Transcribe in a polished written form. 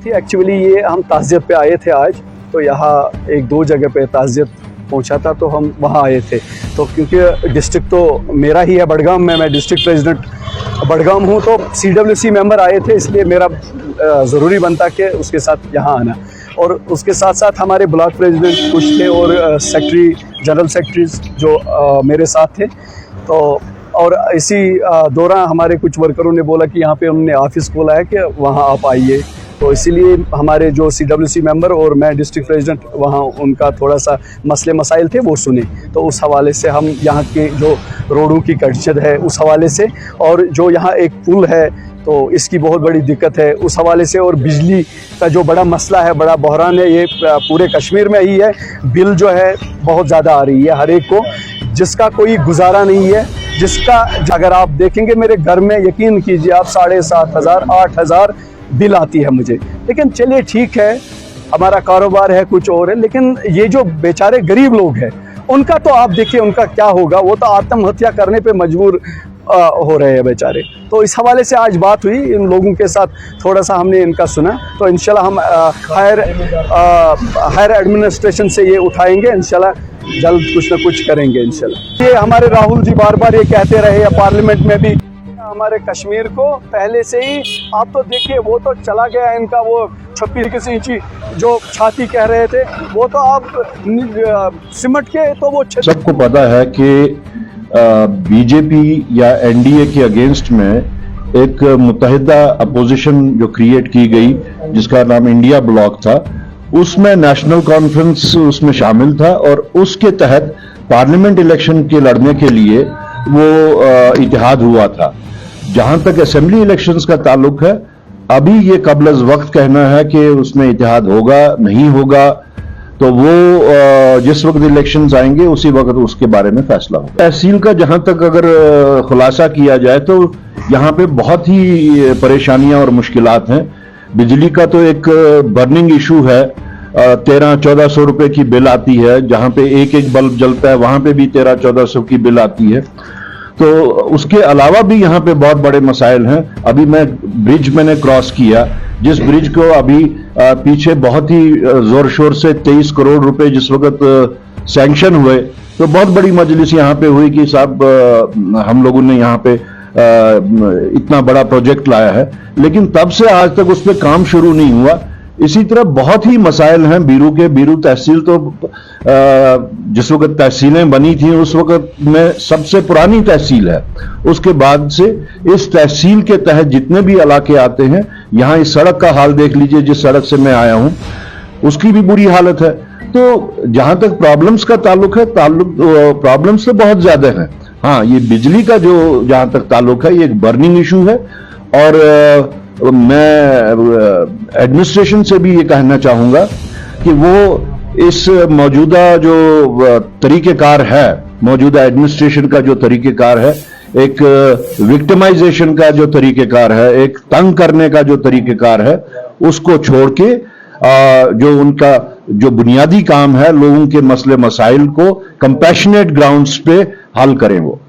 थी। एक्चुअली ये हम ताज़ियत पे आए थे आज, तो यहाँ एक दो जगह पे ताज़ियत पहुँचा था, तो हम वहाँ आए थे। तो क्योंकि डिस्ट्रिक्ट तो मेरा ही है बड़गाम में, मैं डिस्ट्रिक्ट प्रेसिडेंट बड़गाम हूँ, तो CWC मेंबर आए थे, इसलिए मेरा ज़रूरी बनता कि उसके साथ यहाँ आना। और उसके साथ साथ हमारे ब्लॉक प्रेसिडेंट कुछ थे और सेक्रेटरी जनरल सेक्रेटरीज जो मेरे साथ थे। तो और इसी दौरान हमारे कुछ वर्करों ने बोला कि यहाँ पे उन्होंने ऑफिस खोला है कि वहाँ आप आइए, तो इसीलिए हमारे जो CWC मेंबर और मैं डिस्ट्रिक्ट प्रेसिडेंट वहाँ उनका थोड़ा सा मसले मसाइल थे वो सुने। तो उस हवाले से हम यहाँ के जो रोडों की कंडीशन है उस हवाले से, और जो यहाँ एक पुल है तो इसकी बहुत बड़ी दिक्कत है उस हवाले से, और बिजली का जो बड़ा मसला है, बड़ा बहरान है, ये पूरे कश्मीर में ही है। बिल जो है बहुत ज़्यादा आ रही है हर एक को, जिसका कोई गुजारा नहीं है, जिसका अगर आप देखेंगे मेरे घर में, यकीन कीजिए आप 7,500 8,000 बिल आती है मुझे। लेकिन चलिए ठीक है, हमारा कारोबार है, कुछ और है, लेकिन ये जो बेचारे गरीब लोग हैं उनका तो आप देखिए उनका क्या होगा, वो तो आत्महत्या करने पे मजबूर हो रहे हैं बेचारे। तो इस हवाले से आज बात हुई, इन लोगों के साथ थोड़ा सा हमने इनका सुना, तो इंशाल्लाह हम हायर एडमिनिस्ट्रेशन से ये उठाएंगे, इंशाल्लाह जल्द कुछ ना कुछ करेंगे इंशाल्लाह। ये हमारे राहुल जी बार बार ये कहते रहे या पार्लियामेंट में भी हमारे कश्मीर को पहले से ही, आप तो देखिए वो तो चला गया इनका वो 26 इंची जो छाती कह रहे थे, वो तो आप सिमट के तो वो सबको पता है कि बीजेपी या एनडीए के अगेंस्ट में एक मुत्तहिदा अपोजिशन जो क्रिएट की गई जिसका नाम इंडिया ब्लॉक था, उसमें नेशनल कॉन्फ्रेंस उसमें शामिल था, और उसके तहत पार्लियामेंट इलेक्शन के लड़ने के लिए वो इतिहाद हुआ था। जहां तक असेंबली इलेक्शंस का ताल्लुक है, अभी ये कबल अज़ वक्त कहना है कि उसमें इतिहाद होगा नहीं होगा, तो वो जिस वक्त इलेक्शंस आएंगे उसी वक्त उसके बारे में फैसला होगा। तहसील का जहां तक अगर खुलासा किया जाए तो यहाँ पे बहुत ही परेशानियां और मुश्किलात हैं। बिजली का तो एक बर्निंग इशू है, 1300-1400 रुपए की बिल आती है, जहां पे एक एक बल्ब जलता है वहां पे भी 1300-1400 की बिल आती है। तो उसके अलावा भी यहाँ पे बहुत बड़े मसाइल हैं। अभी ब्रिज मैंने क्रॉस किया, जिस ब्रिज को अभी पीछे बहुत ही जोर शोर से 23 करोड़ रुपए जिस वक्त सैंक्शन हुए, तो बहुत बड़ी मजलिस यहाँ पे हुई कि साहब हम लोगों ने यहाँ पे इतना बड़ा प्रोजेक्ट लाया है, लेकिन तब से आज तक उस पर काम शुरू नहीं हुआ। इसी तरह बहुत ही मसाइल हैं बीरू के। बीरू तहसील तो जिस वक्त तहसीलें बनी थी उस वक्त में सबसे पुरानी तहसील है। उसके बाद से इस तहसील के तहत जितने भी इलाके आते हैं, यहाँ इस सड़क का हाल देख लीजिए, जिस सड़क से मैं आया हूं उसकी भी बुरी हालत है। तो जहां तक प्रॉब्लम्स का ताल्लुक है, प्रॉब्लम्स तो बहुत ज्यादा हैं। हाँ, ये बिजली का जो जहां तक ताल्लुक है, ये एक बर्निंग इशू है, और मैं एडमिनिस्ट्रेशन से भी ये कहना चाहूंगा कि वो इस मौजूदा जो तरीक़ेकार है, मौजूदा एडमिनिस्ट्रेशन का जो तरीक़ेकार है, एक विक्टिमाइजेशन का जो तरीक़ेकार है, एक तंग करने का जो तरीक़ेकार है, उसको छोड़ के जो उनका जो बुनियादी काम है, लोगों के मसले मसाइल को कंपैशनेट ग्राउंड्स पे हल करें वो।